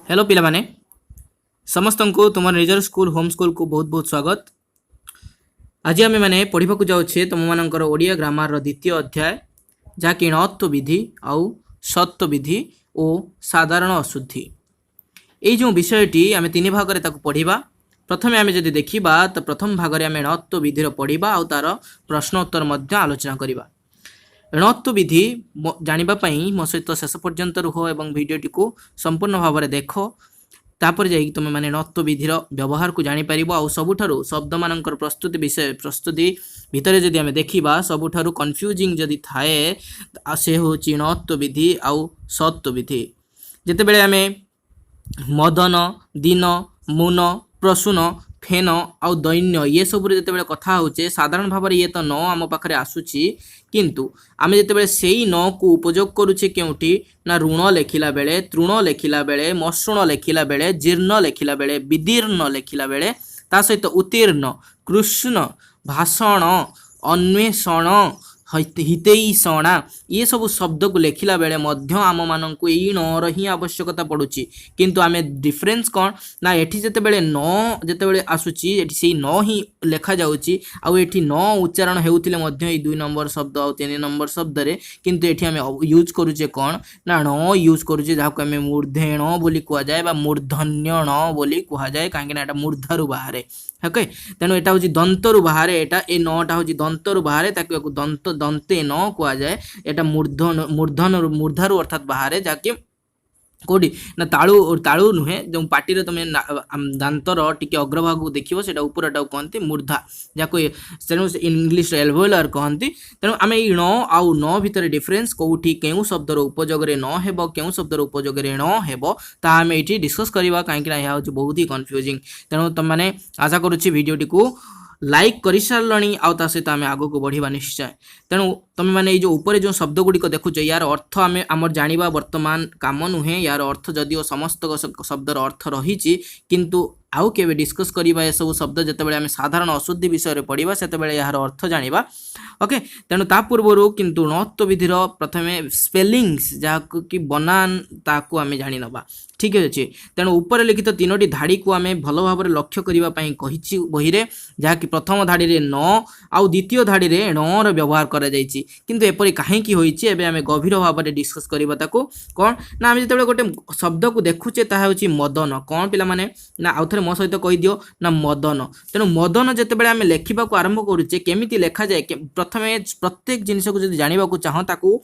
Hello पिला माने समस्त को तुम निजर स्कूल होम स्कूल को बहुत बहुत स्वागत। आज आम मैंने पढ़ा जाऊे तुम मानकर ओडिया ग्रामर द्वितीय अध्याय जहाँकि णत्व विधि आउ सत्व विधि और साधारण अशुद्धि। ये जो विषयटी आम तीन भाग में पढ़ा। प्रथम आम जब देखा तो प्रथम भाग में आम णत्व विधिर पढ़ा और तार प्रश्न उत्तर आलोचना करवा। णत्व विधि जानापी मो सहित शेष पर्यंत रुह और भिडटी को संपूर्ण भाव में देख तापर जाइए तुम मैंने णत्व विधिर व्यवहार को जापर आउ सबुठारु शब्द मान प्रस्तुति विषय प्रस्तुति भितर जदि आम देखा सबुठारु कन्फ्यूजिंग जदि थाए से हूँ णत्व विधि आउ सत्व विधि। जितेबले आम मदन दिन मुन प्रसून फेन आउ दैन्य ये सब जिते कथा होचे साधारण भाव में ये तो न आम पाखे आसूची किंतु आम जिते से न को उपयोग करुचे केउटी ना ऋण लेखिला बेले तृण लेखिला बेले मसृण लेखिला बेले जीर्ण लेखिला बेले विदीर्ण लेखिला बेले ता सहित उत्तीर्ण कृष्ण भाषण अन्वेषण हितैषणा ये सब शब्द को लेखिला बेले मध्य आम मानक यही नर ही आवश्यकता पड़ुची किंतु आम डिफरेन्स कौन ना एठी जेते बेले न जेते बेले आसुची एठी से न ही लेखा जाउची आउ एठी न उच्चारण हेउथिले मध्य ए 2 नंबर शब्द और 3 नंबर शब्द रे किंतु एठी आम यूज करूचे कौन ना न यूज करूचे जाको आम मूर्धेण बोली कुआ जाए बा मूर्धन्यण बोली कुआ जाए काहे कि एटा मूर्धारु बाहरे ओके। तेणु यहाँ हूँ दंतरु बाहर एटा ए नटा हूँ दंतरु बाहर ताकि दंत दंते न कुआ जाए एटा मूर्धन मूर्धन मूर्धारु अर्थात बाहर जहाँकि कौटी ना तालु तालु नुहे जो पार्टी तुम दांतर टी अग्रभाग को देखो से उपरटा कहते मूर्धा जहाँ तेणु इंग्लीश एल्वोलर कहती। तेणु आम ये न आउ न भितर डिफरेन्स कौटी क्यों शब्दर उपयोग न हेब क्यों शब्दर उपयोग न हेब ता आम ये डिस्कस करवा कहीं यह हूँ बहुत ही कन्फ्यूजिंग। तेणु तुम मैंने आशा करुच्ची भिडियोटी को लाइक कर सारे आउ ता सहित आम आग को बढ़ा निश्चय। तेणु तुम मैंने ये जो ऊपर जो शब्द गुड़िक देखुच यार अर्थ आम आम जाना बर्तमान काम नुहे यार अर्थ जदिव समस्त शब्दर अर्थ रही किंतु आउ के डिस्कस करवा ये सब शब्द जितेबाला आम साधारण अशुद्धि विषय पढ़ा से यार अर्थ जाना ओके। तेणु ता पूर्वर किंतु णत्व विधिर प्रथमे स्पेलिंग्स जहाँ कि बनान ताकू आम जानी नवा ठीक अच्छे। तेणु ऊपर लिखित तीनोटी धाड़ी को आम भल भाव में लक्ष्य करने कही बही रे जहाँकि प्रथम धाड़ी रे न आउ द्वितीय धाड़ी रे णर व्यवहार कर किंतु एपरी कहीं होइछि एबे आमे गभीर भाव में डिस्कस करबा ताको कोन ना आमे जतबे गोटे शब्द को देखुचे ताहा होछि मदन कोन पिला माने ना आउथरे मो सहित कहि दियो ना मदन। तेणु मदन जितेबाला आमे लेखिबा को आरंभ करूचे केमिति लेखा जाए प्रथमे प्रत्येक जिनिस को जदि जानिबा को चाहो ताको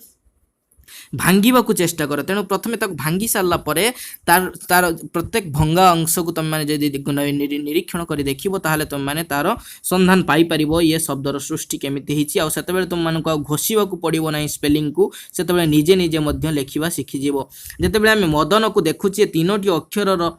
भांगा को चेष्टा कर। तेणु प्रथमे ताको भांगी सारा परे तार तार प्रत्येक भंगा अंश को तुम मैंने निरीक्षण कर देखो ताहले तुम मैंने तार संधान पाई परिबो ये शब्दर सृष्टि केमिति हिची आ सेतेबेले तुम मानको घोषिबा को पड़िबो नाही स्पेलिंग को सेतेबेले निजे निजे मध्य लेखिबा शिखि जिवो। जेतेबेले आमे मदन को देखुचे तीनोटी अक्षरर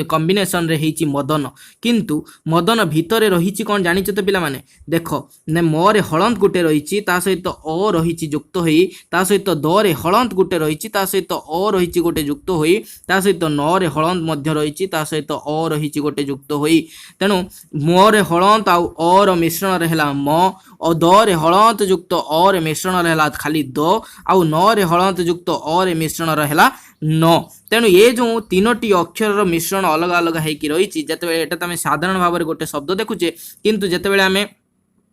कॉम्बिनेशन रे हेची मदन किंतु मदन भितर रही कौन जानी तो पिला माने देख ने म रे हलंत गुटे रही ता सहित अ रही युक्त होई ता सहित द रे हलंत गुटे रही ता सहित अ रही गोटे युक्त होई ता सहित न रे हलंत मध्य रही ता सहित अ रही गोटे युक्त होई। तेणु म रे हलंत आउ अ र मिश्रण रहला म और द रे हलंत युक्त अ रे मिश्रण रहला खाली द आउ न रे हलंत युक्त अ रे मिश्रण रहला न। तेणु ये जो तीनोटी अक्षर मिश्रण अलग अलग होगी रही जिते आम साधारण भाव में गोटे शब्द देखुचे किंतु जितेबाला आम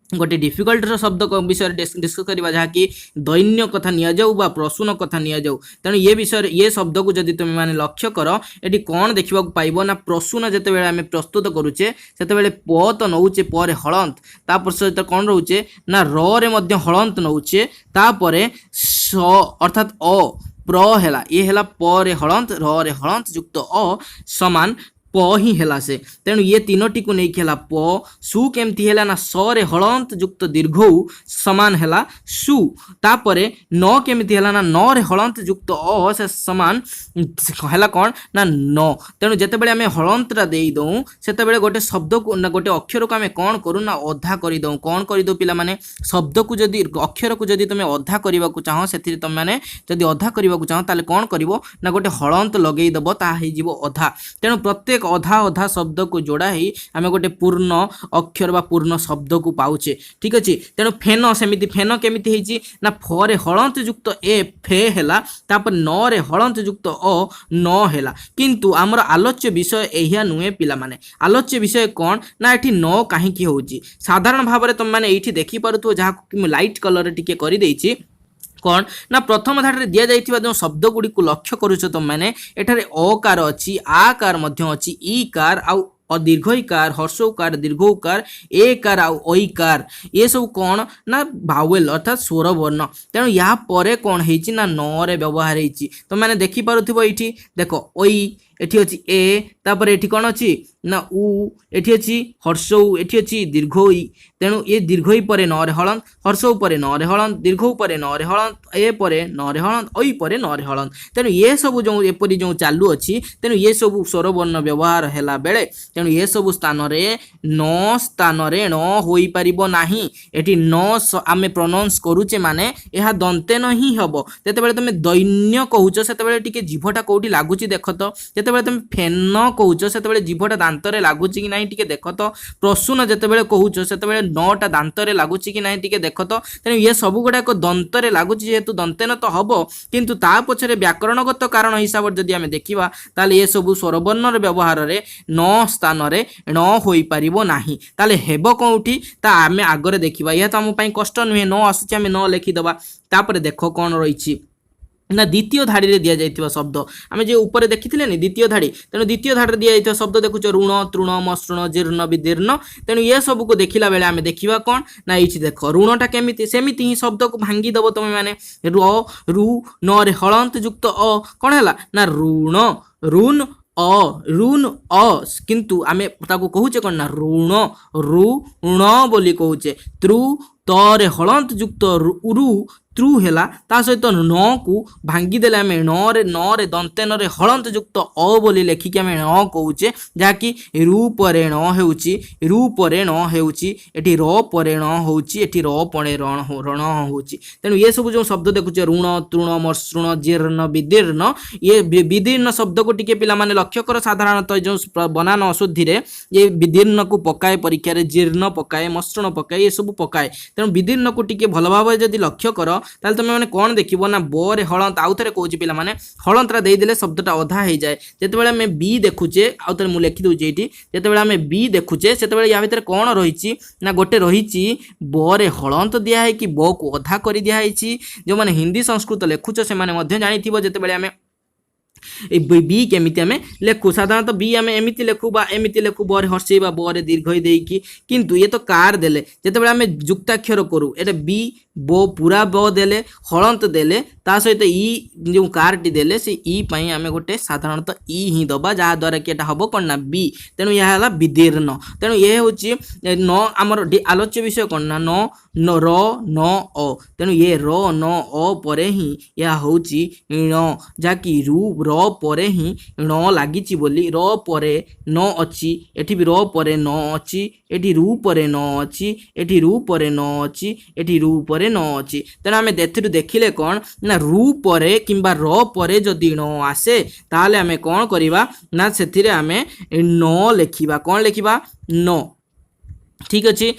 गोटे डिफिकल्ट शब्द विषय डिस्कस करवा जहाँकि दैन्य कथा नि जाऊ बा प्रसून कथा नि जाऊ। तेणु ये विषय ये शब्द को जदि तुम मैंने लक्ष्य कर ये कौन देखा पाइब ना प्रसून जिते आम प्रस्तुत करुचे से प तो नौचे पर हलंत तापर सहित कौन रोचे ना रे हलंत नौचे तापर स अर्थात अ प्र है ये है पर हलंत रे हलंत युक्त अ समान प ही है से। तेणु ये तीनोटी को नहीं है प सु केमती है ना स रे हलंत युक्त दीर्घ समान है सु तापर न केमती है ना न रे हलंत युक्त अ से समान है कौन ना न। तेणु जितेबाला आम हलंतरा दे दऊँ से गोटे शब्द को ना गोटे अक्षर को आम कौन करूँ ना अधा करदे कौन करदे पिला माने शब्द को जदि अक्षर को जदि तुम अधा करने को चाहो से तुम मैंने जदि अधा करने को चाहो ताले कौन कर ना गोटे हलंत लगेदेव ता अधा। तेणु प्रत्येक एक अधा अधा शब्द को जोड़ा ही आम गोटे पूर्ण अक्षर बा पूर्ण शब्द को पाउचे ठीक अच्छे। तेणु फेन सेमिति फेन केमिति हेछि ना फरे हलंत युक्त ए फे हैला तापर न रे हलंत युक्त अ न हैला किंतु आमर आलोच्य विषय एहिया नुहे पिला माने आलोच्य विषय कौन ना एठी न काहीकि होउची साधारण भाव में तुम मैंने ये देखिपु जहाँ लाइट कलर टिके कर देछि कौन ना प्रथम धारे दिया जाइथिबा जो शब्द गुडी को लक्ष्य करूछ तुम मैंने एठारे अकार अच्छी आकार मध्य अच्छी ईकार आउ दीर्घईकार हर्षकार दीर्घकार एकार आउ ओईकार ये सब कौन ना भावेल अर्थात स्वर वर्ण तेणु या परे कौन हेछि ना न रे व्यवहार हेछि तो मैंने देखि पारुथिबो एठी देखो ओई एठी अछि ए तापर एठी कौन अछि ना उ एठी अछि हर्षौ एठी अछि दीर्घई तेणु ये दीर्घई परे न रे हलंत हर्षौ परे न रे हलंत दीर्घौ परे न रे हलंत ए परे न रे हलंत ओई परे न रे हलंत तेणु ये सब जो एपरि जो चालू अछि तेणु ये सब स्वर वर्ण व्यवहार हैला बेले तेणु ये सब स्थान रे न होई परिबो नाही एठी न आमे प्रोनाउंस करूचे माने एहा दंते न ही हबो तेते बेले तमे दैन्य कहूचो सेते बेले टिके जीभटा कोठी लागुची देखो तो जेते बेले तमे फेन कहूचो सेते बेले जीभटा दांतरे लागुची कि नाही टिके देखो तो प्रसून जेते बेले कहूचो सेते बेले नटा दांतरे लागुची कि नाही टिके देखो तो तेणु ये सब गुडा को दंतरे लागुची जेतु दंते न तो हबो किंतु ता पछरे व्याकरणगत कारण हिसाब जदि आमे देखिबा ताले ये सब स्वरवर्णर व्यवहार रे न स्थान रे न होई परिबो नाही ताले हेबो कोउठी ता आमे आगरे देखिबा या तो हम पई कष्ट नुहे न आसुची आमे न लिखि दबा तापर देखो कोन रहिछि ना द्वितीय धाड़ी रे दिया जाइथिबा शब्द आमे जे ऊपर देखिथिले नि द्वितीय धाड़ी तेणु द्वितीय धाड़ी रे दिया जाइथिबा शब्द देखुछ ऋण तृण मसृण जीर्ण विदीर्ण तेणु ये सब को देखिला बेले आमे देखिबा कोन ना एछि देखो ऋणटा केमिति सेमिति ही शब्द को भांगी दबो तमे माने र रु न रे हलंत युक्त अ कोन हैला ना ऋण ऋण ऋण किंतु आमे ताको कहूचे कोन ना ऋण ऋण बोली कहूचे त्रु तरे हलंत युक्त रु त्रु हैला ता सहित न को भांगी देले आमे न रे दंते न रे हलंत युक्त अ बोली लेखिक आमे न कहूचे जाकी रु परे न हेउची रु परे न हेउची एठी र परे न होउची एठी र पणे रण होउची तेणु ये सब जो शब्द देखुचे ऋण तृण मसृण जीर्ण विदीर्ण ये विदीर्ण शब्द को टिके पिला माने लक्ष्य कर साधारणतः जो बनान अशुद्धि रे ये विदीर्ण को पकाए परीक्षा रे जीर्ण पकाए मसृण पकाए ये सब पकाए तेणु विदीर्ण को टिके भल भाव जदि लक्ष्य कर ताले तुम मैंने कौन देखिबो ना बोरे हलंत आउ थरे कहूची पिला माने हलंतरा देई देले शब्दटा अधा हे जाए जेतेबेले मैं बी देखुचे आउ थरे मु लिखि दउची एठी जेतेबेले हमें बी देखुचे सेतेबेले या भितर कौन रहिची ना गोटे रहिची बोरे हलंत दिया है कि बो को अधा करि दिया हैची जो माने हिंदी संस्कृत लेखुचो से माने मध्य जानिथिबो जेतेबेले हमें बी केमिति आमे लेखु साधारणतः बी आमे एमिति लेखु बा एमिति लेखु बरे हर्षे बा बरे दीर्घई देकी किंतु ये तो कार देले जेतेबेले आमे जुक्ताक्षर करू एटा बी बो पूरा ब देले हलंत देले ता सहित ई जो कारटी देले से ई पई आमे गोटे साधारणतः ई ही दबा जहा द्वारा कि एटा हबो कोन ना बी तेणु यह हला विदीर्ण तेणु ये होची न हमर आलोच्य विषय कोन ना न र न अ तेणु ये र न अ परे ही या होची ण जाकी रु र परे ही ण लागिची बोली र परे न अछि एठी भी र परे न अछि एठी रु परे न अछि एठी रु परे न अछि एठी रु परे न अछि तेणु आमे देथिरु देखिले कोन ना रु परे किंबा र परे जदि न आसे ताले आमे कोन करिबा ना सेथिरे आमे न लेखिबा कोन लेखिबा न ठीक अच्छे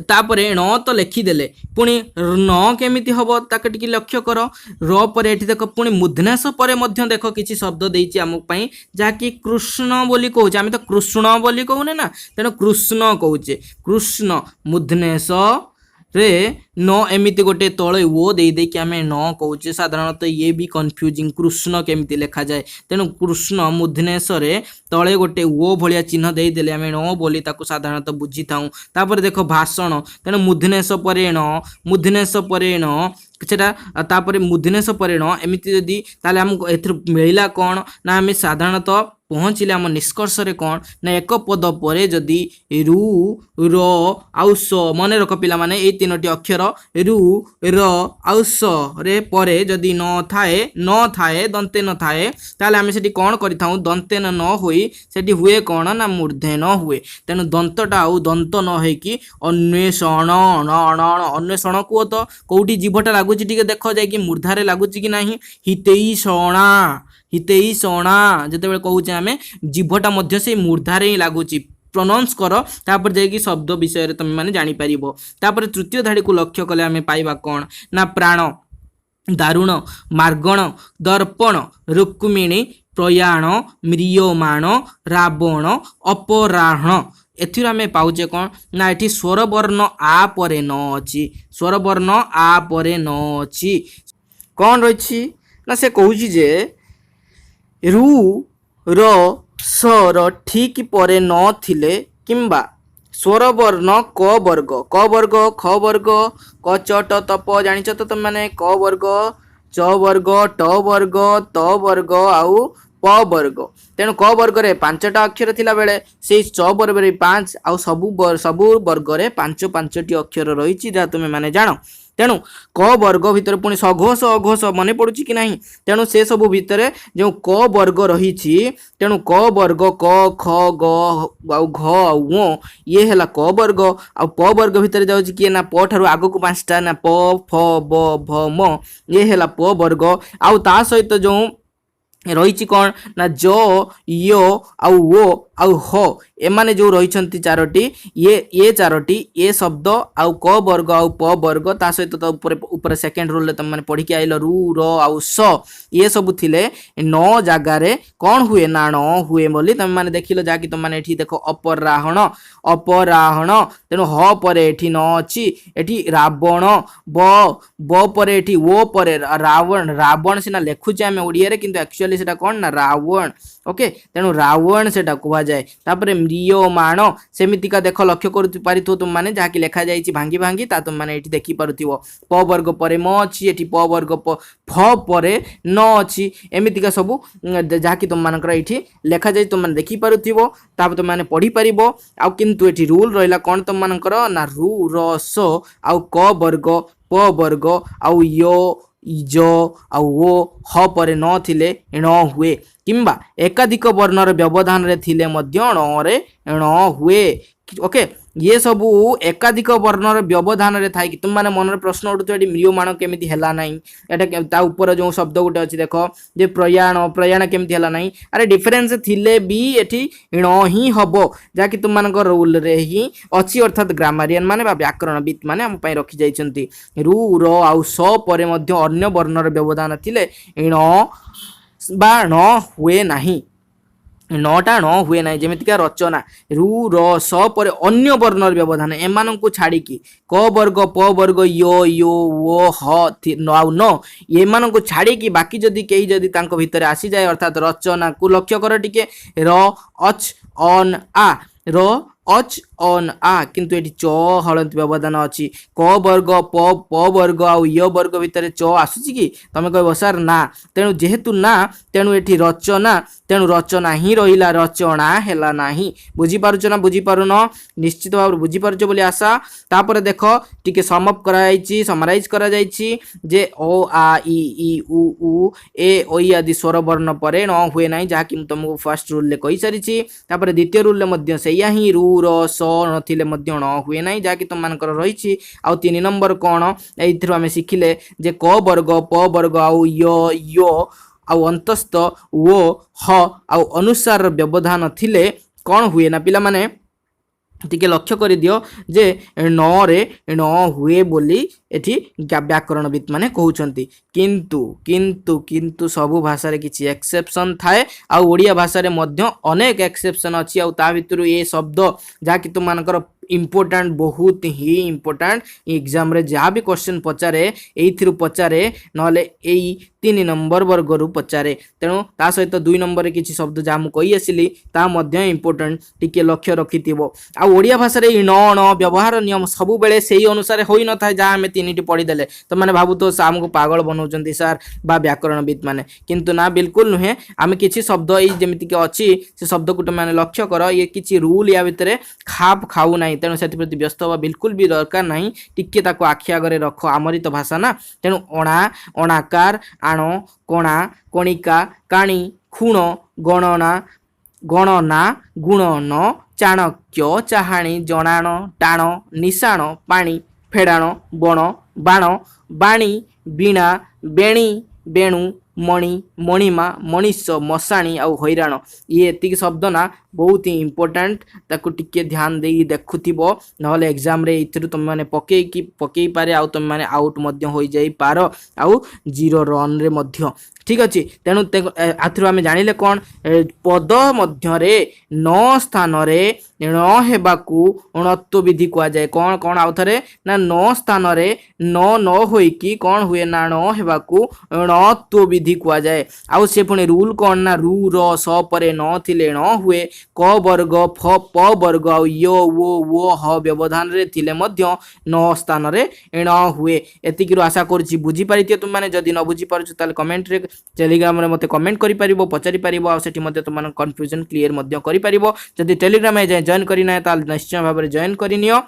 तापरे न तो लिखिदेले पुणी न केमिति हम ताक टिके लक्ष्य कर र पर एठी देख पुणी मुधनेश पर मध्य देख किछि शब्द देइछि आमुक पई जाकि कृष्ण बोली कहूचे आमे तो कृष्ण बोली कहूने ना तेणु कृष्ण कहूचे कृष्ण मुधनेश रे न एमिति गोटे तले ओ दे दे कि आमे न कहूचे साधारणतः ये भी कन्फ्यूजिंग कृष्ण केमिति लिखा जाए तेणु कृष्ण मुधनेश रे तले गोटे ओ भलिया चिन्ह दे देले आमे न बोली ताको साधारणतः बुझी थाऊ तापर देखो भाषण तेणु मुधनेश परे न सेटा तापर मुधनेश परे न एमिति जदि ताले हमको एथर मिलिला कोन ना आमे साधारणतः पहुँचले आम निष्कर्ष रे कौन ना एक पद परे जदि रु र आउ स मन रख पिला माने ए तीनोटी अक्षर रु र आउ स रे परे जदि न थाए दंते न थाए ताले आमे सेठी कौन करिथाउ दंते न होई सेठी हुए कौन ना मूर्धे न हुए तेणु दंतटा आउ दंत न होई कि अन्वेषण अन्वेषण को तो कोउटी जीभटा लागुची टिके देखो जाय कि मूर्धारे लागुची कि नाही हितेई सणा हितैषणा जेतेबेले कहूचे आमे जीभटा मध्य से मूर्धारे ही लागुची प्रोनाउंस कर तापर जाइए शब्द विषय तुम मैंने जापर तापर तृतीय धाड़ी को लक्ष्य कले आम पाइबा कौन ना प्राण दारुण मार्गण दर्पण रुक्मिणी प्रयाण म्रियमाण रावण अपराह्न एथिर आमे पाउचे कौन ना एठी स्वर वर्ण आ परे न अछि स्वर वर्ण आ परे न अछि कौन रही ना से कहूची जे रु र स र ठीक परे न थिले किंबा स्वर वर्ण क वर्ग ख वर्ग क च ट त प जानिଛ ତ ତମ ମାନେ क वर्ग च वर्ग ट वर्ग त वर्ग आउ प वर्ग तेणु क वर्ग रे 5टा अक्षर थिला बेले से च वर्ग रे 5 आउ सबु वर्ग रे 5 अक्षर रहिछि जा तुमे माने जानो तेणु क वर्ग भितर पुणी सघोष अघोष मन पड़ुछि कि नहीं तेणु से सब भितर जो क वर्ग रही तेणु क वर्ग क ख ग आउ घ आउ ङ ये है क वर्ग आउ प वर्ग भितर जाउछि किए ना प ठारु आगो को 5टा ना प फ ब भ म ये है प वर्ग आउ ता सहित जो रही कौन ना ज यो आउ ओ आउ ह एमाने जो रही चारोटी ये चारोटी ये शब्द आउ क वर्ग आउ प वर्ग ता सहित तो ऊपर सेकेंड रूल तुम मैंने पढ़ी आइल रु र आउ स ये सब थिले न जगार कौन हुए ना न हुए बोली तुम मैंने देखिल जहाँकि तुम मैंने देखो अपराहण तेणु ह परे एठी न अछि एठी रावण ब परे एठी ओ परे रावण सिना लेखुचे आमे ओडिया रे किंतु एक्चुअली सेटा कौन ना रावण ओके तेणु रावण सेटा कुहा जाए तापरे म्रियमाण सेमितिका देख लक्ष्य कर पारिथो तुम माने जहाँकि लेखा जाइछि भांगी भांगी ता तुम माने एठी देखि पारुथिवो प वर्ग परे म अछि एठी प वर्ग फ परे न अछि एमितिका सब जहाँकि तुम मानकर एठी लेखा जाइ तुम माने देखि पारुथिवो ताप तुम माने पढ़ी परिबो आ किंतु एठी रूल रहिला कोन तुम मानकर ना रु र स आउ क वर्ग प वर्ग आउ यो जो आउ ओ ह परे न थिले ण हुए किंबा एकाधिक वर्णर व्यवधान रे थिले मध्य ण रे ण हुए ओके ये सब एकाधिक वर्णर व्यवधान रे थाई कि तुम माने मन रे प्रश्न उठुतो एटी म्रियमाण केमिति हैला नाही एटा ता ऊपर जो शब्द गुटे अछि देखो जे प्रयाण केमिति हैला नाही अरे डिफरेंस थिले भी एठी ण ही हबो जाकि तुम मानकर रूल रे ही अछि अर्थात ग्रामरियन माने बा व्याकरणविद माने हम पई रखि जाइछंती रु र आउ स परे मध्य अन्य वर्णर व्यवधान थिले ण बा न हुए नाही नटा न हुए ना जमीतिका रचना रु र स पर अन्य वर्णर व्यवधान एमान को छाड़ी क वर्ग प वर्ग यो ओ ह न एमान को छाड़ी बाकी जदि कहीं जदि तांको भितर आसी जाए अर्थात रचना को लक्ष्य कर टिके र अच अन आ र अच अन आ किंतु एटी च हलंत व्यवधान अछि क वर्ग प वर्ग आउ य वर्ग भितर च आसुची कि तमे कहबो सर ना तेणु जेहेतु ना तेणु एटी रचना तेणु रचना ही रहिला रचना हैला नाही बुझी पारुछ ना बुझी पारुन निश्चित भाव बुझी पारुछ बोली आशा तापर देखो टिके सम अप करा जायछि समराइज करा जायछि जे ओ आ ई उ ए ओ ई आदि स्वर वर्ण परे न हुए नाही जहा कि तुमको फर्स्ट रूल ले कहि सारिछि तापर द्वितीय रूल ले मध्य सैया ही रु र स नथिले मध्य न हुए नाही जहा कि तुम मानकर रहिछि आ 3 नंबर कोन एथिरो हमें सिखिले जे क वर्ग प वर्ग आउ यो आउ अंतस्थ ओ ह आउ अनुसार व्यवधान थिले कौन हुए ना पिला माने टिके लक्ष्य कर दियो जे न रे न हुए बोली एठी व्याकरणविद माने कहउछंती किंतु किंतु किंतु सबु भाषा रे किछि एक्सेप्शन थाए आ ओडिया भाषा रे मध्य अनेक एक्सेप्शन अछि आ ता भितरु ए शब्द जा कि तुम मानकर इम्पोर्टेंट बहुत ही इम्पोर्टेंट एग्जाम रे जहाँ भी क्वेश्चन पचारे एइथिरु पचारे नले एई 3 नंबर वर्ग रु पचारे तेणु ता सहित 2 नंबर रे किछि शब्द जा मु कहि आसिली ता मध्य इम्पोर्टेंट टिके लक्ष्य रखिथिबो आ ओडिया भाषा रे न व्यवहार नियम सब बेले सेही अनुसार होई न थाए जा हमें 3टी पढ़ी देले तो माने भाबु तो साम को पागल बनौचंती सर बा व्याकरणविद माने किंतु ना बिल्कुल नुहे आमे किछि शब्द एई जेमिति के अछि से शब्द को माने लक्ष्य कर ये किछि रूल या भितरे खाप खाउ नाही तेणु से व्यस्त हवा बिल्कुल भी दरकार नहीं टिके ताको आखि आगे रख आमरी तो भाषा ना तेणु अणा अणाकार आण कणा कणिका काणी खुण गणना गणना गुणन चाणक्य चाहाणी जणाण टाण निशाण पाणी फेडाण बण बाण बाणी बीणा बेणी बेणु मणि मणिमा मनीष मशाणी आउ हैराण ये एतिक शब्द ना बहुत ही इम्पोर्टाट ताकू टिके ध्यान दे देखुथिबो नहले एग्जाम रे इथिरु तुम माने पकई पारे आउ तुम माने आउट मध्य होई जाई पारो आउ 0 रन रे मध्य ठीक अच्छे तेणु आथिर आम जानिले कौन पद मध्य न स्थान ण हेबाकू णत्व विधि कहुए कौन कौन आउ थे ना न स्थान न होइकी कौन हुए ना ण हेबाकू णत्व विधि कहुए आउ से पुणी रूल कौन ना रु र स परे न थिले ण हुए क वर्ग फ प वर्ग आउ यो वो ह व्यवधान रे थिले मध्य न स्थान रे ण हुए एतिक आशा करुच्ची बुझी पारिथिए तुम माने जदि न बुझी पारुछ ताले कमेंट रे टेलीग्राम रे मते कमेंट करि परिबो पचारि परिबो आ सेठी मते तुम कन्फ्यूजन क्लियर मध्य करि परिबो जदि टेलीग्राम में जॉइन करिना ताल निश्चय भाव में जॉइन करिनियो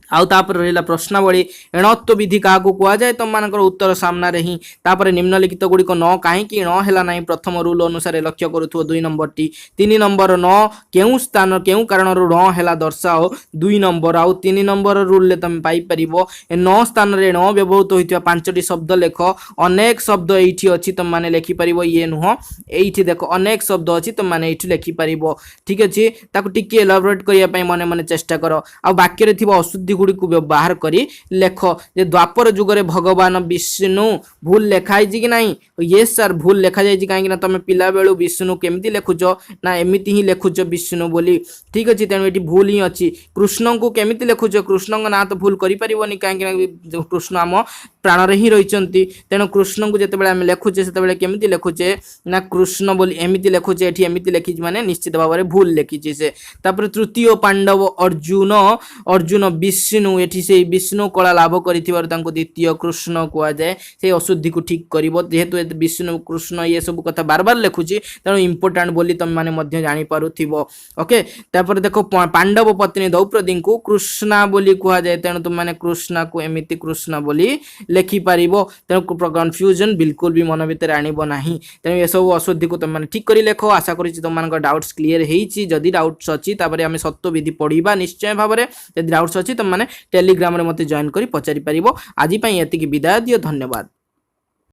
आउ तापर रहिला प्रश्नावली एणत्व विधि क्या कहुए तुम मानकर उत्तर सामना रे ही तापर निम्नलिखित गुड़िक न कहीं न है ना प्रथम रूल अनुसार लक्ष्य करुथो 2 नंबर टी 3 नंबर न केउ स्थान केउ कारण न है दर्शाओ 2 नंबर आउ 3 नंबर रूल तुम पाइपर न स्थान रे न व्यवहृत होता 5टी शब्द लेख अनेक शब्द ये अच्छी तुम मैंने लिखिपर ये नुह ये देख अनेक शब्द अच्छी तुम मैंने ये लिखिपर ठीक अच्छे टिके एलाबोरेट करने मन मन चेष्टा कर आ वाक्य अशुद्धि गुड़ी को व्यवहार करी लेख जे द्वापर जुगरे भगवान विष्णु भूल लिखाई कि नहीं ये सर भूल लिखा जाए कहीं तुम पिला बेलू विष्णु केमती लिखुच ना एमती ही लिखुच विष्णु बोली ठीक अच्छे तेणु ये भूल ही अच्छी कृष्ण को केमती लिखुच कृष्ण ना तो भूल कर कहीं कृष्ण आम प्राण ही रही तेणु कृष्ण को जिते आम लिखुचे से केमती लिखुचे ना कृष्ण बोली एमती लिखुचे ये एमती लिखी माने निश्चित भाव में भूल लिखी से तापर तृतीय पांडव अर्जुन अर्जुन विष्णु एठी से विष्णु कला लाभ करिथिबार तांको द्वितीय कृष्ण कहुए से अशुद्धि को ठीक करिवो जेहेतु विष्णु कृष्ण ये सब कथा बार बार लिखुची तेणु इंपोर्टाट बोली तुम माने मध्य जानि पारुथिबो ओके तापर देखो पांडव पत्नी द्रौपदी को कृष्णा बोली कहुए तेणु तुम माने कृष्णा को एमिति कृष्ण बोली लिखि पारिबो तेणु कन्फ्यूजन बिल्कुल भी मन भीतर आनिबो नाही तेणु ये सब अशुद्धि को तुम माने ठीक करी लेखो आशा करिछि तुम मानक डाउट्स क्लियर हेइछि जदि डाउट्स अछि तापर आमे सत्य विधि पढिबा निश्चय भाव में जदि डाउट्स अछि तुम माने टेलीग्राम रे मते जॉइन करी पचारि परिबो आज पई एतिकी विदाय दियो धन्यवाद।